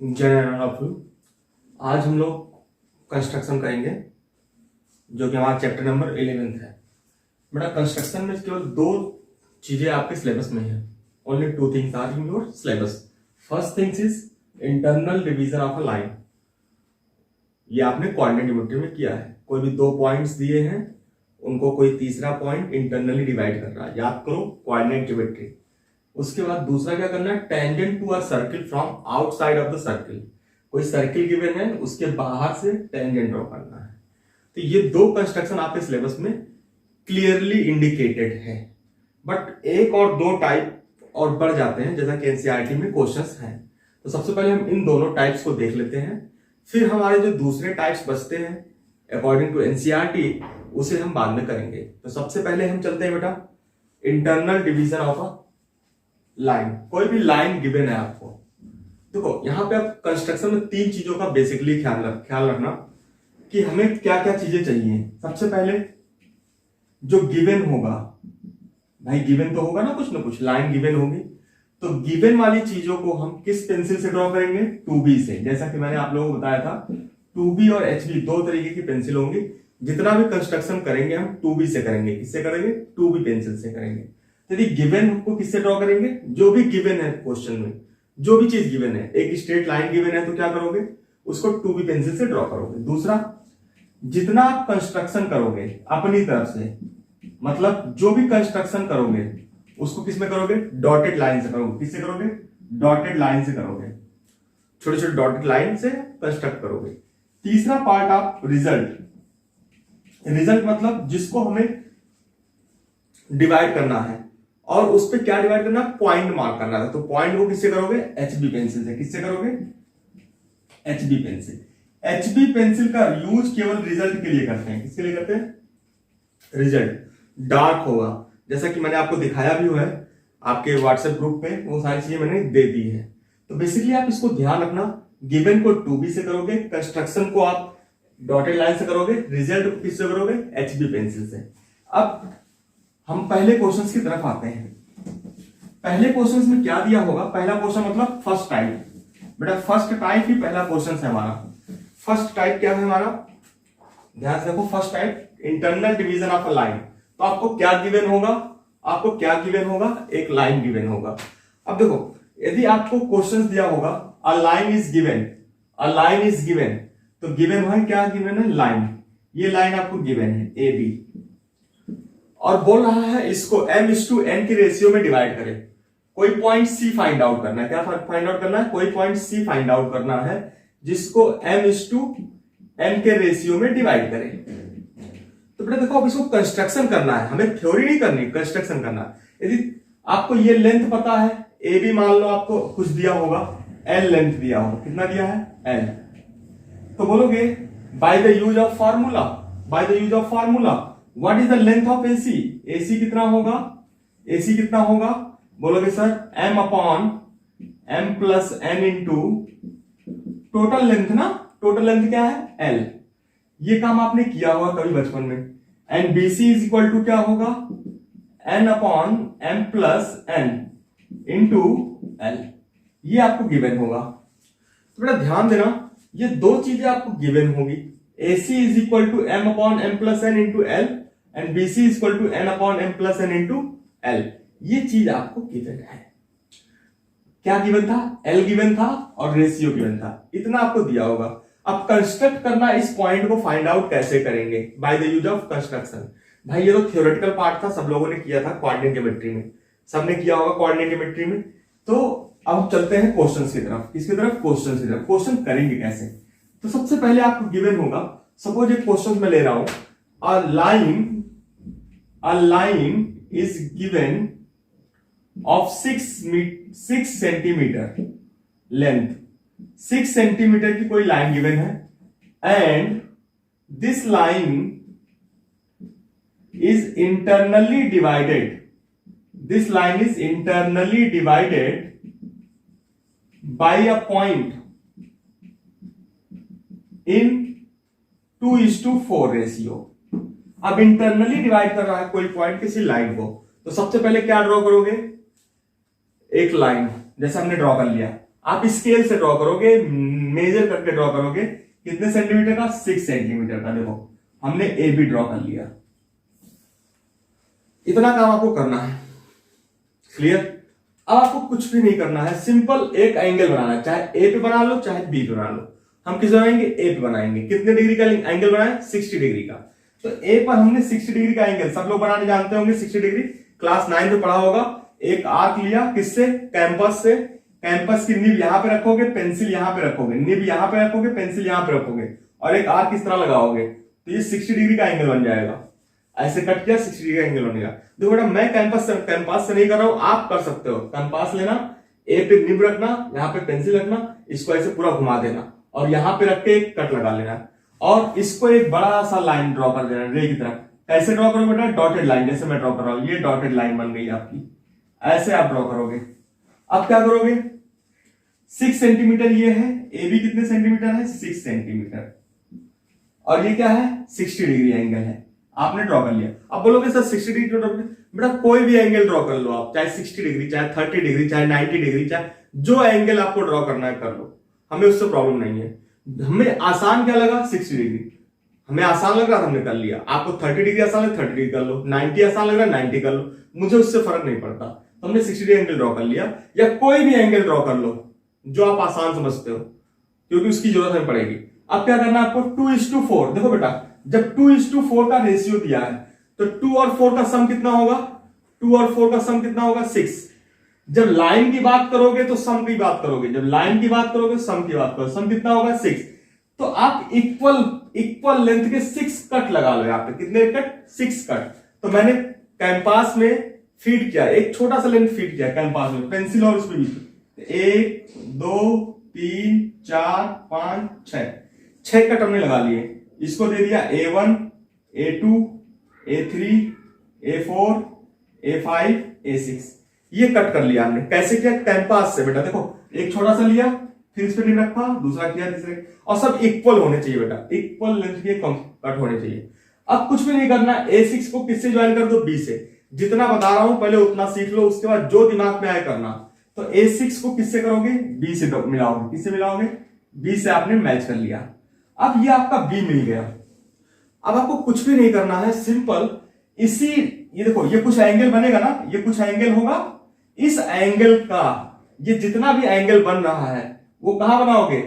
जय। आज हम लोग कंस्ट्रक्शन करेंगे जो कि हमारा चैप्टर नंबर 11 है। बेटा कंस्ट्रक्शन में केवल दो चीजें आपके सिलेबस में है। Only two things are in your syllabus. First things is internal division of a line. ये आपने कोऑर्डिनेट ज्योमेट्री में किया है। कोई भी दो पॉइंट्स दिए हैं, उनको कोई तीसरा पॉइंट इंटरनली डिवाइड कर रहा है। याद करो कोऑर्डिनेट ज्योमेट्री। उसके बाद दूसरा क्या करना है, tangent to a circle from outside of the circle. कोई सर्किल गिवन है, उसके बाहर से टेंजेंट ड्रॉ करना है। तो ये दो कंस्ट्रक्शन आपके सिलेबस में क्लियरली इंडिकेटेड है। बट एक और दो टाइप और बढ़ जाते हैं, जैसा कि एनसीईआरटी में क्वेश्चंस हैं। तो सबसे पहले हम इन दोनों टाइप्स को देख लेते हैं, फिर हमारे जो दूसरे टाइप्स बचते हैं अकॉर्डिंग टू एनसीईआरटी उसे हम बाद में करेंगे। तो सबसे पहले हम चलते हैं बेटा internal division of a line. कोई भी लाइन गिवन है आपको, देखो यहां पे आप कंस्ट्रक्शन में तीन चीजों का बेसिकली ख्याल रखना कि हमें क्या क्या चीजें चाहिए। सबसे पहले जो गिवन होगा, भाई गिवन तो होगा ना कुछ लाइन गिवन होगी, तो गिवन वाली चीजों को हम किस पेंसिल से ड्रॉ करेंगे, 2B से। जैसा कि मैंने आप लोगों को बताया था 2B और HB दो तरीके की पेंसिल होंगी। जितना भी कंस्ट्रक्शन करेंगे हम 2B से करेंगे। किससे करेंगे, 2B पेंसिल से करेंगे। यदि गिवन को किससे ड्रॉ करेंगे, जो भी गिवन है क्वेश्चन में, जो भी चीज गिवन है, एक स्ट्रेट लाइन गिवन है तो क्या करोगे, उसको 2B पेंसिल से ड्रॉ करोगे। दूसरा, जितना आप कंस्ट्रक्शन करोगे अपनी तरफ से, मतलब जो भी कंस्ट्रक्शन करोगे उसको किसमें करोगे, डॉटेड लाइन से करोगे। किससे करोगे, डॉटेड लाइन से करोगे। छोटे छोटे डॉटेड लाइन से कंस्ट्रक्ट करोगे। तीसरा पार्ट आप रिजल्ट मतलब जिसको हमें डिवाइड करना है और उस पर क्या डिवाइड करना है, पॉइंट मार्क करना है। तो पॉइंट को किससे करोगे, HB पेंसिल से। किससे करोगे, HB पेंसिल। HB पेंसिल का यूज केवल रिजल्ट के लिए करते हैं। किसके लिए करते हैं, रिजल्ट। डार्क होगा, जैसा कि मैंने आपको दिखाया भी हुआ है आपके व्हाट्सएप ग्रुप पे, वो सारी चीजें मैंने दे दी है। तो बेसिकली आप इसको ध्यान रखना, गिवन को 2B से करोगे, कंस्ट्रक्शन को आप डॉटेड लाइन से करोगे, रिजल्ट को किससे करोगे, HB पेंसिल से। अब हम पहले क्वेश्चंस की तरफ आते हैं। पहले क्वेश्चंस में क्या दिया होगा, पहला क्वेश्चन मतलब फर्स्ट टाइप। बेटा फर्स्ट टाइप ही पहला क्वेश्चन है हमारा। फर्स्ट टाइप क्या है हमारा, ध्यान से देखो। First type internal division of a line. तो आपको क्या गिवन होगा, आपको क्या गिवन होगा, एक लाइन गिवन होगा। अब देखो यदि आपको क्वेश्चन दिया होगा a line is given, a line is given, तो गिवन है क्या, गिवन है लाइन। ये लाइन आपको गिवन है AB, और बोल रहा है इसको M/N की रेशियो में डिवाइड करें। कोई पॉइंट C फाइंड आउट करना है। क्या फाइंड आउट करना है, कोई पॉइंट C फाइंड आउट करना है जिसको M/N के रेशियो में डिवाइड करें। तो बेटा देखो अब इसको कंस्ट्रक्शन करना है, हमें थ्योरी नहीं करनी, कंस्ट्रक्शन करना है। यदि आपको ये लेंथ पता है, AB मान लो आपको कुछ दिया होगा, L लेंथ दिया होगा। कितना दिया है, L। तो बोलोगे by the use of formula, by the use of formula what is the length of AC। AC कितना होगा, AC कितना होगा, बोलोगे sir M/M+N into total length ना, टोटल लेंथ क्या है, L। ये काम आपने किया होगा कभी बचपन में। And BC is equal to क्या होगा, N/M+N इंटू L। ये आपको गिवन होगा। तो बेटा ध्यान देना, ये दो चीजें आपको गिवन होगी। AC is equal to M/M+N into L and BC is equal to N/M+N into L। ये चीज आपको गिवन है। क्या गिवन था, L गिवन था और रेशियो गिवन था, इतना आपको दिया होगा। अब कंस्ट्रक्ट करना, इस पॉइंट को फाइंड आउट कैसे करेंगे, by the use of construction. भाई ये तो थ्योरेटिकल पार्ट था, सब लोगों ने किया था कोऑर्डिनेट ज्योमेट्री में, सबने किया होगा कोऑर्डिनेट ज्योमेट्री में। तो अब चलते हैं क्वेश्चंस की तरफ। किसकी तरफ, क्वेश्चंस की तरफ। क्वेश्चन करेंगे कैसे, तो सबसे पहले आपको गिवन होगा, सपोज एक क्वेश्चन में ले रहा हूं, a line is given of 6 centimetre length. 6 centimetre की कोई लाइन गिवन है and this line is internally divided, this line is internally divided by a point in 2:4 ratio. अब इंटरनली डिवाइड कर रहा है कोई पॉइंट किसी लाइन को, तो सबसे पहले क्या ड्रॉ करोगे, एक लाइन जैसे हमने ड्रॉ कर लिया। आप स्केल से ड्रॉ करोगे, मेजर करके ड्रॉ करोगे। कितने सेंटीमीटर का? 6 सेंटीमीटर का। देखो हमने ए बी ड्रॉ कर लिया। इतना काम आपको करना है। क्लियर? अब आपको कुछ भी नहीं करना है, सिंपल एक एंगल बनाना है, चाहे ए पे बना लो चाहे बी पे बना लो। हम किस बनाएंगे? ए पे बनाएंगे। कितने डिग्री का एंगल बनाए? 60 डिग्री का। तो ए पर हमने 60 डिग्री का एंगल, सब लोग बनाने जानते होंगे 60 डिग्री, क्लास 9 में पढ़ा होगा। एक आर्क लिया, किससे? कैंपस से। कैंपस की निब यहां पे रखोगे, पेंसिल यहां पे रखोगे, निब यहां पे रखोगे, पेंसिल यहां पे रखोगे और एक आर्क इस तरह लगाओगे, तो ये 60 डिग्री का एंगल बन जाएगा। ऐसे कट किया, 60 डिग्री का एंगल बनेगा। देखो बेटा मैं कैंपस से नहीं कर रहा हूं, आप कर सकते हो। कैंपस लेना, ए पे निब रखना, यहाँ पे पेंसिल रखना, इसको ऐसे पूरा घुमा देना और यहाँ पे रख के एक कट लगा लेना और इसको एक बड़ा सा लाइन ड्रॉ कर देना रे की तरह। कैसे ड्रॉ करोगे बेटा? डॉटेड लाइन, जैसे मैं ड्रॉ कर रहा हूं, ये डॉटेड लाइन बन गई आपकी। ऐसे आप ड्रॉ करोगे। अब क्या करोगे? 6 सेंटीमीटर ये है, ए बी कितने सेंटीमीटर है? 6 सेंटीमीटर। और ये क्या है? 60 डिग्री एंगल है। आपने ड्रॉ कर लिया। अब बोलोगे सर 60 डिग्री ड्रॉ, बेटा कोई भी एंगल ड्रॉ कर लो आप, चाहे 60 डिग्री, चाहे 30 डिग्री, चाहे 90 डिग्री, चाहे जो एंगल आपको ड्रॉ करना है कर लो, हमें उससे प्रॉब्लम नहीं है। हमें आसान क्या लगा? 60 डिग्री हमें आसान लग रहा था, हमने कर लिया। आपको 30 डिग्री आसान लगा, 30 डिग्री कर लो, 90 आसान लग रहा है, 90 कर लो, मुझे उससे फर्क नहीं पड़ता। तो हमने 60 डिग्री एंगल ड्रॉ कर लिया, या कोई भी एंगल ड्रॉ कर लो जो आप आसान समझते हो, क्योंकि उसकी जरूरत हमें पड़ेगी। अब क्या करना है आपको? 2:4। देखो बेटा जब 2:4 का रेशियो दिया है तो 2 और 4 का सम कितना होगा? 2 और 4 का सम कितना होगा? 6। जब लाइन की बात करोगे तो सम की बात करोगे, जब लाइन की बात करोगे सम की बात करोगे। सम कितना होगा? 6। तो आप इक्वल लेंथ के 6 कट लगा लो। यहां पे कितने कट? 6 कट। तो मैंने कैंपास में फीड किया, एक छोटा सा लेंथ फीड किया कैंपास में, पेंसिल और उसमें भी 1 2 3 4 5 6 कट हमने लगा लिए। इसको दे दिया A1 A2 A3 A4 A5 A6। ये कट कर लिया हमने। कैसे किया? कैंपास से। बेटा देखो एक छोटा सा लिया, फिर इस पे नहीं रखा, दूसरा किया, तीसरा, और सब इक्वल होने चाहिए बेटा, इक्वल लेंथ के कट होने चाहिए। अब कुछ भी नहीं करना। A6 को किससे ज्वाइन कर दो? B से। जितना बता रहा हूं पहले उतना सीख लो, उसके बाद जो दिमाग में आए करना। तो A6 को किससे करोगे? B से मिलाओगे। किससे मिलाओगे? B से आपने मैच कर लिया। अब ये आपका B मिल गया। अब आपको कुछ भी नहीं करना है, सिंपल इसी, ये देखो ये कुछ एंगल बनेगा ना, ये कुछ एंगल होगा, इस एंगल का ये जितना भी एंगल बन रहा है वो कहां बनाओगे?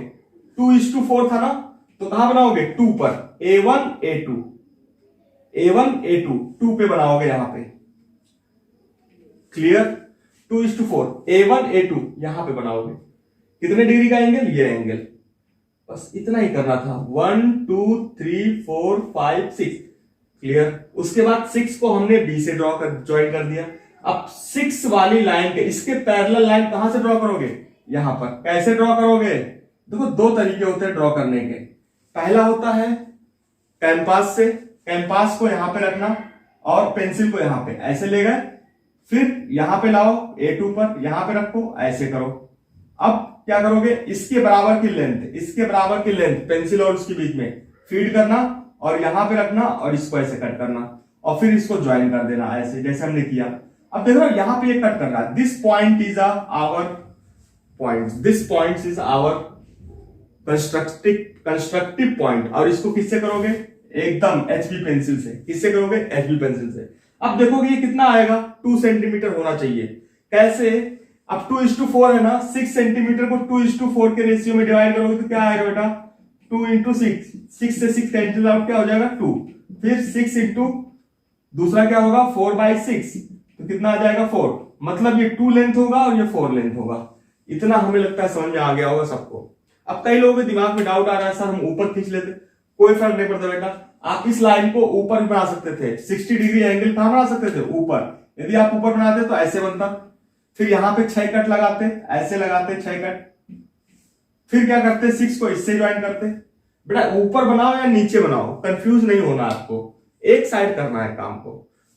2:4 था ना, तो कहां बनाओगे? 2 पर। A1 A2 A1 A2 2 पे बनाओगे यहां पे। क्लियर? 2:4 A1 A2 यहां पे बनाओगे। कितने डिग्री का एंगल? ये एंगल। बस इतना ही करना था। 1 2 3 4 5 6। क्लियर? उसके बाद 6 को हमने B से ड्रॉ कर ज्वाइन कर दिया। अब 6 वाली लाइन के इसके पैरेलल लाइन कहां से ड्रॉ करोगे? यहां पर। कैसे ड्रॉ करोगे? देखो दो तरीके होते हैं ड्रॉ करने के। पहला होता है कैंपास से, कैंपास को यहां पे रखना और पेंसिल को यहां पे ऐसे ले गए, फिर यहां पे लाओ A2 पर, यहां पे रखो, ऐसे करो। अब क्या करोगे? इसके बराबर की लेंथ पेंसिल और उसके बीच में फीड करना और यहां पे रखना और इसको ऐसे कट करना और फिर इसको ज्वाइन कर देना ऐसे, जैसे हमने किया। अब देखो यहां पे ये कट करना है। This point is our point, this point is our constructive point. और इसको किससे करोगे? एकदम HB पेंसिल से। किससे करोगे? HB पेंसिल से। अब देखोगे ये कितना आएगा? 2 सेंटीमीटर होना चाहिए। कैसे? अब 2:4 है ना, 6 सेंटीमीटर को 2:4 के रेशियो में डिवाइड करोगे तो क्या आएगा बेटा? 2 × 6, 6 से 6 कैंसिल आउट, क्या हो जाएगा? 2। फिर 6 × दूसरा क्या होगा? 4/6, तो कितना आ जाएगा? 4। मतलब ये 2 लेंथ होगा और ये 4 लेंथ होगा। इतना हमें लगता है समझ में आ गया होगा सबको। अब कई लोगों के दिमाग में डाउट आ रहा है, सर हम ऊपर खींच लेते, कोई फर्क नहीं पड़ता बेटा। आप इस लाइन को ऊपर भी बना सकते थे। 60 डिग्री एंगल कहां बना सकते थे? ऊपर। यदि आप ऊपर बनाते तो ऐसे बनता, फिर यहां पे 6 कट लगाते, ऐसे लगाते 6 कट, फिर क्या करते? 6 को इससे ज्वाइन करते। बेटा ऊपर बनाओ या नीचे बनाओ, कंफ्यूज नहीं होना आपको, एक साइड करना है काम को।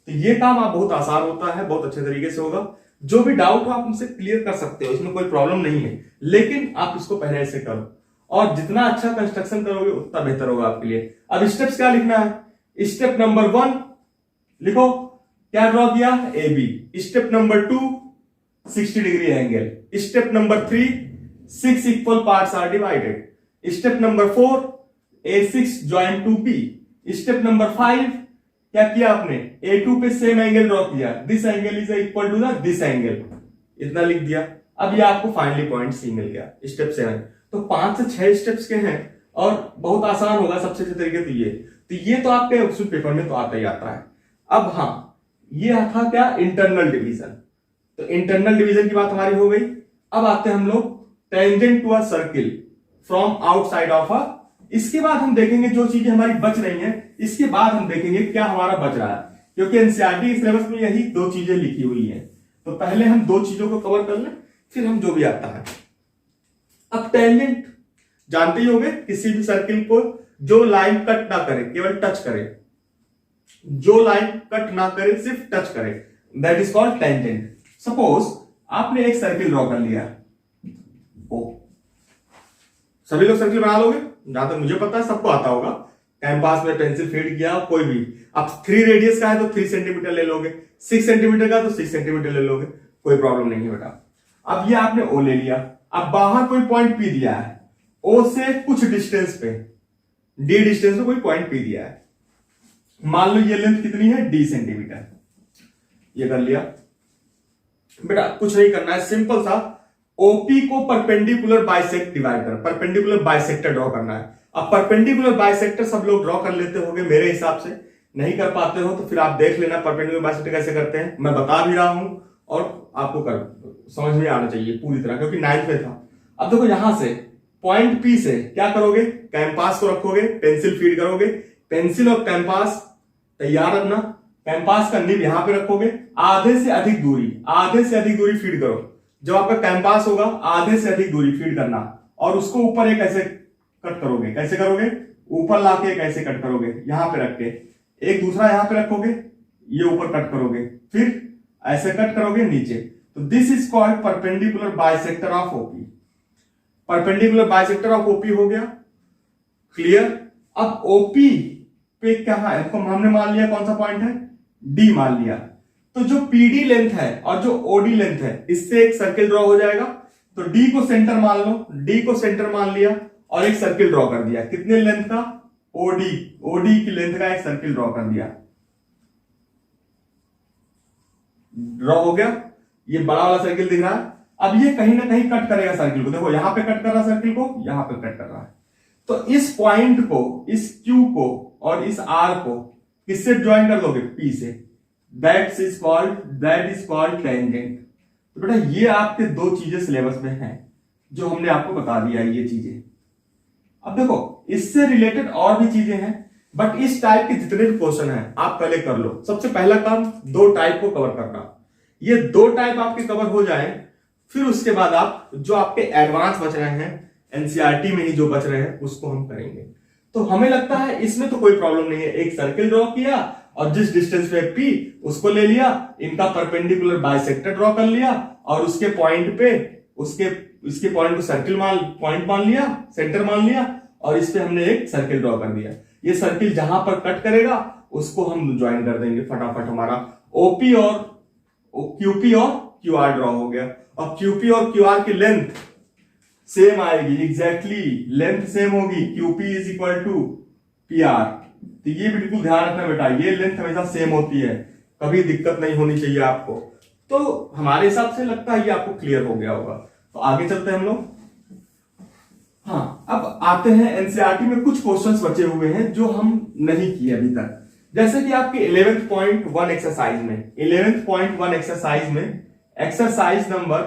तो ये काम आप बहुत आसान होता है, बहुत अच्छे तरीके से होगा। जो भी डाउट हो आप हमसे क्लियर कर सकते हो, इसमें कोई प्रॉब्लम नहीं है, लेकिन आप इसको पहले ऐसे करो और जितना अच्छा कंस्ट्रक्शन करोगे उतना बेहतर होगा आपके लिए। अब स्टेप्स क्या लिखना है? स्टेप नंबर 1 लिखो, क्या ड्रॉ किया? AB। Step number 2 60 degree angle. Step number 3 6 equal parts are divided. Step number 4, A6 join to B. Step number 5, क्या किया आपने, A2 पे सेम एंगल ड्रॉ किया, this angle is equal to the this angle, इतना लिख दिया। अब ये आपको फाइनली पॉइंट सी मिल गया। स्टेप 7, तो 5 से 6 स्टेप्स के हैं और बहुत आसान होगा सबसे अच्छे तरीके तो ये तो आपके उस पेपर में तो आता ही आता है। अब हाँ, ये था क्या, इंटरनल डिवीजन। तो इंटरनल डिवीजन की बात हमारी हो गई। अब आते हैं हम लोग tangent to a circle from outside of a. इसके बाद हम देखेंगे जो चीजें हमारी बच रही हैं, इसके बाद हम देखेंगे क्या हमारा बच रहा है, क्योंकि एनसीईआरटी के सिलेबस में यही 2 चीजें लिखी हुई हैं। तो पहले हम 2 चीजों को कवर कर लें, फिर हम जो भी आता है। अब टेंजेंट जानते ही होंगे, किसी भी सर्किल को जो लाइन कट ना करे, केवल टच करे, जो लाइन कट ना करे सिर्फ टच करे, that is called tangent. Suppose आपने एक सर्किल ड्रॉ कर लिया, ओ सभी लोग सर्किल बना लोगे, जहां तक मुझे पता है सबको आता होगा। कैंपास में पेंसिल फीड किया, कोई भी, अब 3 रेडियस का है तो 3 सेंटीमीटर ले लोगे, 6 सेंटीमीटर का तो 6 सेंटीमीटर ले लोगे, कोई प्रॉब्लम नहीं है बेटा। अब ये आपने ओ ले लिया, अब बाहर कोई पॉइंट पी दिया है, ओ से कुछ डिस्टेंस पे, डी डिस्टेंस पे कोई पॉइंट पी दिया है, मान लो ये लेंथ कितनी है, डी सेंटीमीटर। ये कर लिया बेटा, कुछ नहीं करना है, सिंपल सा ओपी को परपेंडिकुलर बाइसेक्ट डिवाइड कर, परपेंडिकुलर बाइसेक्टर ड्रॉ करना है। अब परपेंडिकुलर बाइसेक्टर सब लोग ड्रॉ कर लेते होंगे मेरे हिसाब से, नहीं कर पाते हो तो फिर आप देख लेना परपेंडिकुलर बाइसेक्टर कैसे करते हैं, मैं बता भी रहा हूं और आपको समझ में आना चाहिए पूरी तरह, क्योंकि 9th में था। अब देखो यहां से पॉइंट पी से क्या करोगे, कैंपास को रखोगे, पेंसिल फीड करोगे, पेंसिल और कैंपास तैयार रखना, कैंपास का निब यहां पे रखोगे, आधे से अधिक दूरी फीड करो। जब आपका कैंपास होगा आधे से अधिक दूरी फीड करना, और उसको ऊपर एक ऐसे कट करोगे, कैसे करोगे, ऊपर लाके एक ऐसे कट करोगे, यहां पे रख के, एक दूसरा यहां पे रखोगे, ये ऊपर कट करोगे, फिर ऐसे कट करोगे नीचे। तो this is called perpendicular bisector of OP. Perpendicular bisector of OP हो गया, क्लियर। अब ओपी पे क्या है, हमने मान लिया कौन सा पॉइंट है, डी मान लिया। तो जो पीडी लेंथ है और जो ओडी लेंथ है, इससे एक सर्किल ड्रॉ हो जाएगा। तो डी को सेंटर मान लो, डी को सेंटर मान लिया और एक सर्किल ड्रॉ कर दिया, कितने लेंथ का, ओडी की लेंथ का एक सर्किल ड्रॉ कर दिया, ड्रॉ हो गया। ये बड़ा वाला सर्किल दिख रहा है। अब ये कहीं ना कहीं कट करेगा सर्किल को, देखो यहां पे कट कर रहा है सर्किल को, यहां पे कट कर रहा है। तो इस पॉइंट को, इस क्यू को और इस आर को किससे ज्वाइन कर दोगे, पी से, दैट इज कॉल्ड टेंजेंट। तो बेटा ये आपके 2 चीजें सिलेबस में हैं जो हमने आपको बता दिया है, ये चीजें। अब देखो इससे रिलेटेड और भी चीजें हैं, बट इस टाइप के जितने भी क्वेश्चन हैं आप पहले कर लो। सबसे पहला काम 2 टाइप को कवर करना, ये 2 टाइप आपके कवर हो जाए, फिर उसके बाद आप जो आपके एडवांस बच रहे हैं एनसीईआरटी में ही जो बच रहे हैं उसको हम करेंगे। तो हमें लगता है इसमें तो कोई प्रॉब्लम नहीं है, एक सर्किल ड्रॉ किया और जिस डिस्टेंस पे पी उसको ले लिया, इनका परपेंडिकुलर बाइसेक्टर ड्रॉ कर लिया और उसके पॉइंट पे इसके पॉइंट को सर्किल पॉइंट मान लिया, सेंटर मान लिया, और इस पे हमने एक सर्किल ड्रॉ कर दिया। ये सर्किल जहां पर कट करेगा उसको हम ज्वाइन कर देंगे फटाफट। हमारा ओपी और क्यूपी और क्यूआर ड्रॉ हो गया, और क्यूपी और क्यूआर की लेंथ सेम आएगी, एग्जैक्टली लेंथ सेम होगी, QP is equal to PR. तो ये बिल्कुल ध्यान रखना बेटा, ये लेंथ हमेशा सेम होती है, कभी दिक्कत नहीं होनी चाहिए आपको। तो हमारे हिसाब से लगता है ये आपको क्लियर हो गया होगा। तो आगे चलते हैं हम लोग। हाँ, अब आते हैं एनसीईआरटी में कुछ क्वेश्चंस बचे हुए हैं जो हम नहीं किए अभी तक। जैसे कि आपके 11.1 एक्सरसाइज में, 11.1 एक्सरसाइज में एक्सरसाइज नंबर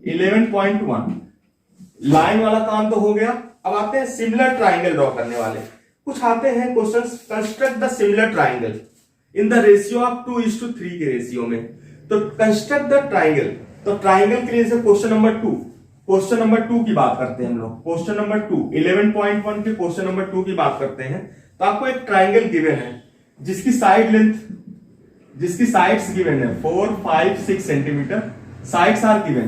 11.1 लाइन वाला काम तो हो गया। अब आते हैं सिमिलर ट्राइंगल ड्रॉ करने वाले। कुछ आते हैं questions, construct the similar triangle in the ratio of 2:3 के रेशियो में। तो कंस्ट्रक्ट द ट्राइंगल, तो ट्राइंगल के लिए से क्वेश्चन नंबर 2 की बात करते हैं हम लोग। क्वेश्चन नंबर 2 11.1 के क्वेश्चन नंबर 2 की बात करते हैं। तो आपको एक ट्राइंगल गिवन है जिसकी साइड्स गिवन है 4, 5, 6 centimetre, sides are given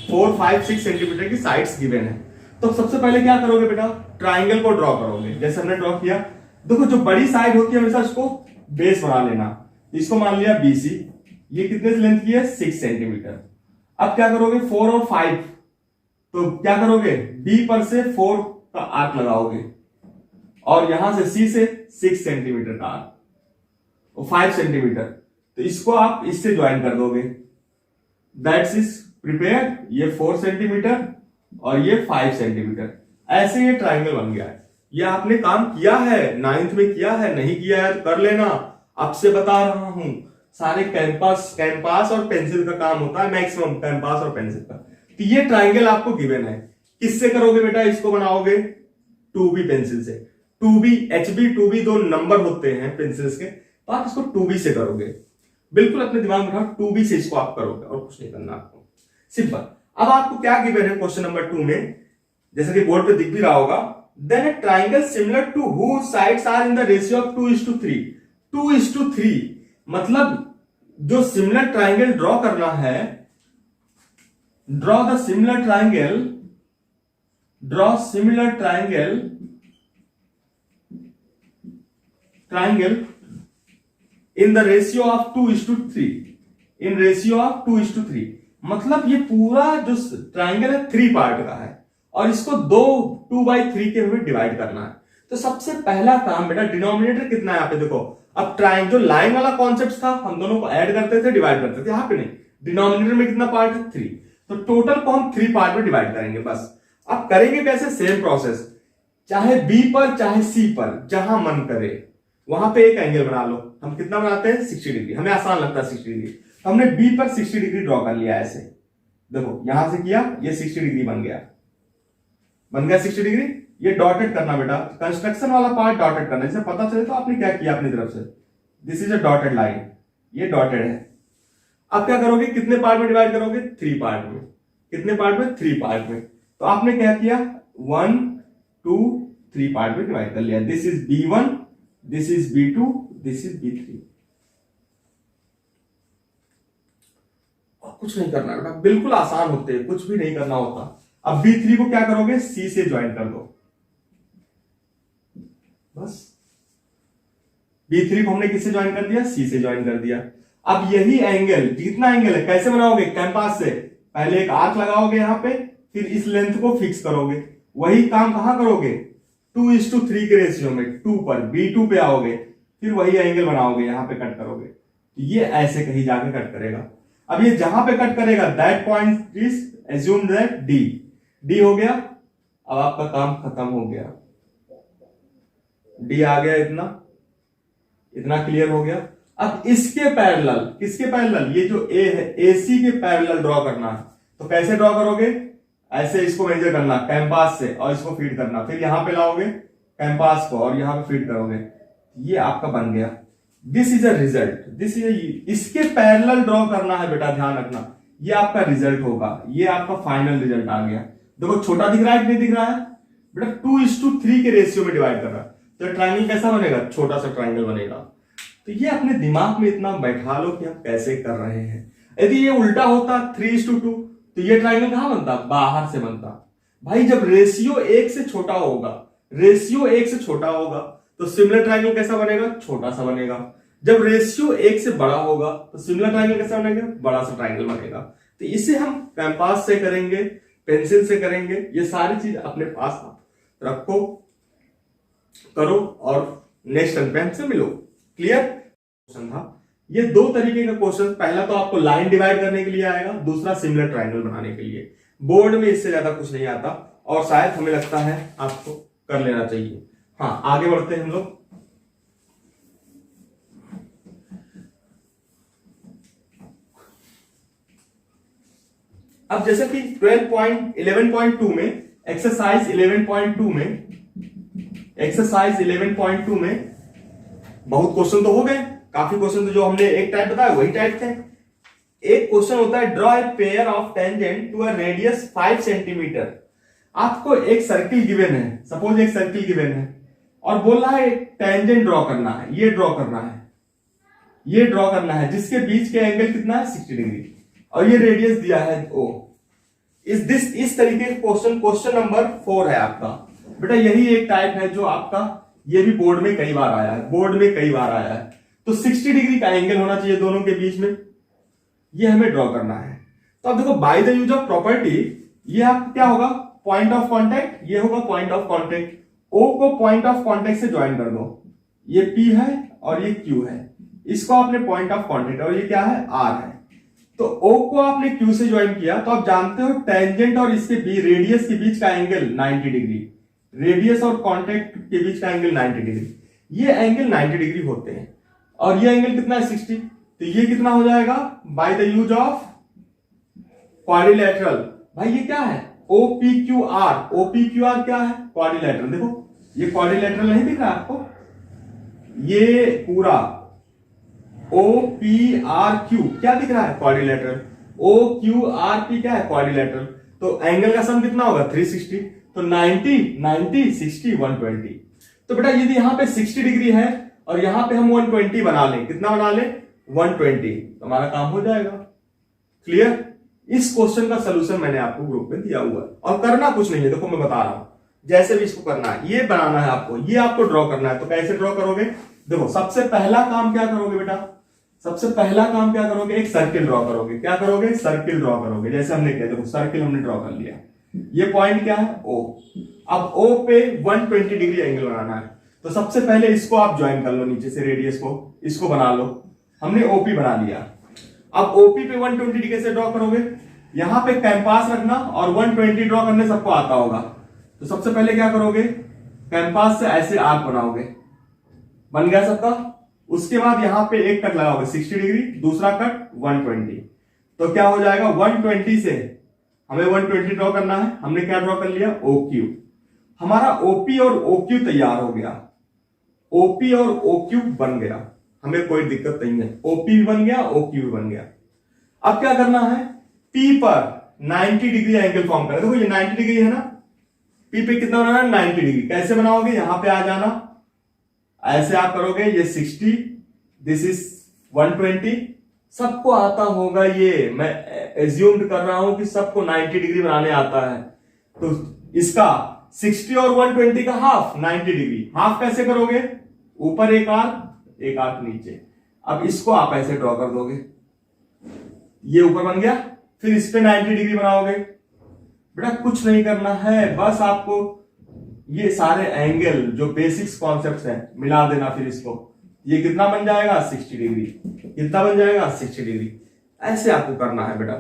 4, 5, 6 centimetre की साइड्स गिवन है। तो सबसे पहले क्या करोगे बेटा, ट्राइंगल को ड्रॉ करोगे, जैसे हमने ड्रॉ किया। देखो जो बड़ी साइड होती है हमेशा उसको बेस बना लेना। इसको मान लिया BC, ये कितने लेंथ की है, 6 सेंटीमीटर। अब क्या करोगे 4 और 5, तो तो क्या करोगे, बी पर से 4 का आर्क लगाओगे और यहां से सी से 6 सेंटीमीटर का आर्क और 5 सेंटीमीटर, तो इसको आप इससे ज्वाइन कर दोगे। दैट्स इज प्रिपेयर, ये 4 सेंटीमीटर और ये 5 सेंटीमीटर, ऐसे ये ट्राइंगल बन गया है। ये आपने काम किया है, 9th में किया है, नहीं किया है तो कर लेना, आपसे बता रहा हूं। सारे कैंपास और पेंसिल का काम होता है, मैक्सिमम कैंपास और पेंसिल का। तो ये ट्राइंगल आपको गिवन है, किससे करोगे बेटा, इसको बनाओगे 2B पेंसिल से। 2B HB 2B दो नंबर होते हैं पेंसिल्स के, तो आप इसको 2B से करोगे। बिल्कुल अपने दिमाग में रखो, 2B से इसको आप करोगे और कुछ नहीं करना आपको, सिंपल। अब आपको क्या गिवन है क्वेश्चन नंबर 2 में, जैसे कि बोर्ड पे दिख भी रहा होगा, then a triangle similar to whose sides are in the ratio of 2:3। 2:3 मतलब जो सिमिलर ट्राइंगल ड्रॉ करना है, draw the similar triangle, draw similar triangle in the ratio of 2:3, in ratio of 2:3 मतलब ये पूरा जो ट्राइंगल है 3 पार्ट का है और इसको 2/3 के में डिवाइड करना है। तो सबसे पहला काम बेटा, डिनोमिनेटर कितना है यहाँ पे देखो, अब ट्राइंगल जो लाइन वाला कॉन्सेप्ट था, हम दोनों को ऐड करते थे, डिवाइड करते थे, यहाँ पे नहीं, डिनोमिनेटर में कितना पार्ट है 3, तो टोटल को हम 3 पार्ट में डिवाइड करेंगे बस। अब करेंगे कैसे, सेम प्रोसेस, चाहे बी पर चाहे सी पर, जहां मन करे वहां पे एक एंगल बना लो। हम कितना बनाते हैं 60 डिग्री, हमें आसान लगता है 60 डिग्री। हमने बी पर 60 डिग्री ड्रॉ कर लिया, ऐसे देखो यहां से किया, ये 60 डिग्री बन गया 60 डिग्री। ये डॉटेड करना बेटा, कंस्ट्रक्शन वाला पार्ट डॉटेड करना, जिसे पता चले तो आपने क्या किया अपनी तरफ से, this is a dotted line, ये डॉटेड है। अब क्या करोगे, कितने पार्ट में डिवाइड करोगे, 3 पार्ट में। कितने पार्ट में, 3 पार्ट में। तो आपने क्या किया, 1 2 3 पार्ट में डिवाइड कर लिया। This is B1, this is B2, this is B3। कुछ नहीं करना बेटा, बिल्कुल आसान होते हैं, कुछ भी नहीं करना होता। अब B3 को क्या करोगे, C से ज्वाइन कर दो बस। B3 को हमने किससे ज्वाइन कर दिया, C से ज्वाइन कर दिया। अब यही एंगल, जितना एंगल है कैसे बनाओगे, कैंपास से पहले एक आर्क लगाओगे यहां पे, फिर इस लेंथ को फिक्स करोगे। वही काम कहां करोगे, 2:3 के रेशियो में 2 पर B2 पे आओगे, फिर वही एंगल बनाओगे, यहां पे कट करोगे, तो ये ऐसे कहीं जाके कट करेगा। अब ये जहां पे कट करेगा, that point is assume that D हो गया। अब आपका काम खत्म हो गया, D आ गया, इतना क्लियर हो गया। अब इसके पैरेलल, किसके पैरेलल, ये जो A है AC के पैरेलल ड्रॉ करना है। तो कैसे ड्रॉ करोगे, ऐसे इसको मेजर करना कैंपास से और इसको फीड करना, फिर यहां पे लाओगे कैंपास को और यहां पे फीड करोगे, ये आपका बन गया। This is a result, this is, इसके पैरेलल ड्रॉ करना है बेटा, ध्यान रखना, ये आपका रिजल्ट होगा, ये आपका फाइनल रिजल्ट आ गया। देखो छोटा दिख रहा है कि नहीं दिख रहा है बेटा, 2:3 के रेशियो में डिवाइड कर रहा है, तो ट्राइंगल कैसा बनेगा, छोटा सा ट्राइंगल बनेगा। तो ये अपने दिमाग में इतना बैठा लो कि हम कैसे कर रहे हैं। यदि ये उल्टा होता 3:2, तो ये ट्राइंगल कहां बनता, बाहर से बनता। भाई जब रेशियो 1 से छोटा होगा, रेशियो 1 से छोटा होगा तो सिमिलर ट्राइंगल कैसा बनेगा, छोटा सा बनेगा। जब रेशियो 1 से बड़ा होगा तो सिमिलर ट्राइंगल कैसा बनेगा, बड़ा सा ट्राइंगल बनेगा। तो इसे हम कैंपास से करेंगे, पेंसिल से करेंगे, ये सारी चीज अपने पास रखो, करो और नेक्स्ट टर्म पे हमसे मिलो। क्लियर क्वेश्चन था ये, 2 तरीके का क्वेश्चन, पहला तो आपको लाइन डिवाइड करने के लिए आएगा, दूसरा सिमिलर ट्राइंगल बनाने के लिए। बोर्ड में इससे ज्यादा कुछ नहीं आता और शायद हमें लगता है आपको कर लेना चाहिए। हाँ आगे बढ़ते हैं हम लोग। अब जैसे कि 11.2 में, एक्सरसाइज 11.2 में बहुत क्वेश्चन तो हो गए, काफी क्वेश्चन तो जो हमने एक टाइप बताया वही टाइप थे। एक क्वेश्चन होता है, draw a pair of tangent to a radius 5 centimetre. आपको एक सर्किल गिवन है, सपोज एक सर्किल गिवन है और बोल रहा है एक टेंजेंट ड्रॉ करना है, ये ड्रॉ करना है, ये ड्रॉ करना है, जिसके बीच के एंगल कितना है 60 डिग्री और ये रेडियस दिया है O। इस तरीके का क्वेश्चन नंबर 4 है आपका बेटा। यही एक टाइप है जो आपका, ये भी बोर्ड में कई बार आया है, तो 60 डिग्री का एंगल होना चाहिए दोनों के बीच में, ये हमें ड्रॉ करना है। तो अब देखो, by the use of property ये आपका क्या होगा, पॉइंट ऑफ कांटेक्ट, ये होगा पॉइंट ऑफ कांटेक्ट। O को पॉइंट ऑफ कांटेक्ट से ज्वाइन कर दो, ये P है और ये Q है, इसको आपने पॉइंट ऑफ कांटेक्ट, और ये क्या है, R है। तो O को आपने Q से ज्वाइन किया, तो आप जानते हो टेंजेंट और इसके बीच, रेडियस के बीच का एंगल 90 डिग्री, रेडियस और कांटेक्ट के बीच का एंगल 90 डिग्री, ये एंगल 90 डिग्री होते हैं। और ये एंगल कितना है, 60। तो ये कितना हो जाएगा, by the use of quadrilateral. भाई ये क्या है, OPQR, OPQR क्या है, क्वाड्रिलेटरल। देखो ये क्वाड्रिलेटरल नहीं दिख रहा आपको, ये पूरा OPRQ क्या दिख रहा है, क्वाड्रिलेटरल। OQRP क्या है, क्वाड्रिलेटरल। तो एंगल का सम कितना होगा, 360। तो 90 90 60 120। तो बेटा यदि यहां पे 60 डिग्री है और यहां पे हम 120 बना लें, कितना बना लें, 120, तो हमारा काम हो जाएगा। क्लियर। इस क्वेश्चन का सलूशन मैंने आपको ग्रुप में दिया हुआ है, और करना कुछ नहीं है, देखो मैं बता रहा हूं, जैसे भी इसको करना है, ये बनाना है आपको, ये आपको ड्रॉ करना है। तो कैसे ड्रॉ करोगे, देखो सबसे पहला काम क्या करोगे बेटा, सबसे पहला काम क्या करोगे, एक सर्किल ड्रॉ करोगे। क्या करोगे, सर्किल ड्रॉ करोगे। जैसे हमने किया, देखो सर्किल हमने ड्रॉ कर लिया, ये पॉइंट क्या है, O। अब O पे 120 डिग्री एंगल बनाना है, तो सबसे पहले इसको आप ज्वाइन कर लो, नीचे से रेडियस को, इसको बना लो। हमने OP बना लिया। अब OP पे 120 डिग्री से ड्रॉ करोगे, यहां पे कैंपास रखना, और 120 ड्रॉ करने सबको आता होगा। तो सबसे पहले क्या करोगे, कैंपास से ऐसे आर्क बनाओगे, बन गया सबका। उसके बाद यहां पे एक कट लगाओगे 60 डिग्री, दूसरा कट 120। तो क्या हो जाएगा, 120 से हमें 120 ड्रॉ करना है, हमने क्या ड्रॉ कर लिया, OQ। हमारा OP और OQ तैयार हो गया, OP और OQ बन गया, हमें कोई दिक्कत नहीं है। OP भी बन गया, OQ भी बन गया। अब क्या करना है, P पर 90 डिग्री एंगल फॉर्म करें। देखो ये 90 डिग्री है ना, P पे कितना बनाना है, 90 डिग्री। कैसे बनाओगे, यहां पे आ जाना, ऐसे आप करोगे, ये 60, दिस इज 120। सबको आता होगा, ये मैं एज्यूम कर रहा हूं कि सबको 90 डिग्री बनाने आता है। तो इसका 60 और 120 का हाफ 90 डिग्री। हाफ कैसे करोगे, ऊपर एक आर्क नीचे। अब इसको आप ऐसे ड्रॉ कर दोगे, ये ऊपर बन गया, फिर इस पे 90 डिग्री बनाओगे। बेटा कुछ नहीं करना है, बस आपको ये सारे एंगल जो बेसिक्स कॉन्सेप्ट्स हैं मिला देना, फिर इसको, ये कितना बन जाएगा, 60 डिग्री। कितना बन जाएगा, 60 डिग्री। ऐसे आपको करना है बेटा,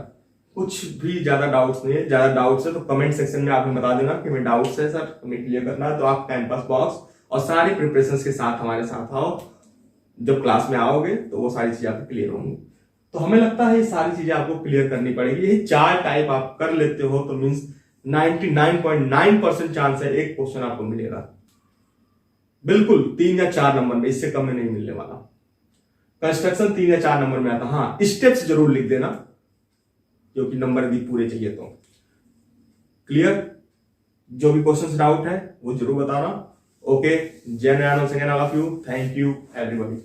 कुछ भी ज्यादा डाउट्स नहीं है। ज्यादा डाउट्स है तो कमेंट सेक्शन में आपने बता देना कि मैं डाउट्स है सर, हमें क्लियर करना है। तो आप कैंपस बॉक्स और सारी प्रिपरेशंस के साथ हमारे साथ आओ, जब क्लास में आओगे तो वो सारी चीजें आपको क्लियर होंगी। तो हमें लगता है ये सारी चीजें आपको क्लियर करनी पड़ेगी। ये 4 टाइप आप कर लेते हो तो मींस 99.9% चांस है एक क्वेश्चन आपको मिलेगा, बिल्कुल 3 या 4 नंबर में, इससे कम में नहीं मिलने वाला। कंस्ट्रक्शन 3 या 4 नंबर में आता। हाँ स्टेप्स जरूर लिख देना, क्योंकि नंबर भी पूरे चाहिए। तो क्लियर, जो भी क्वेश्चन डाउट है वो जरूर बताना। ओके, जय नयानो, second all of you, thank you everybody.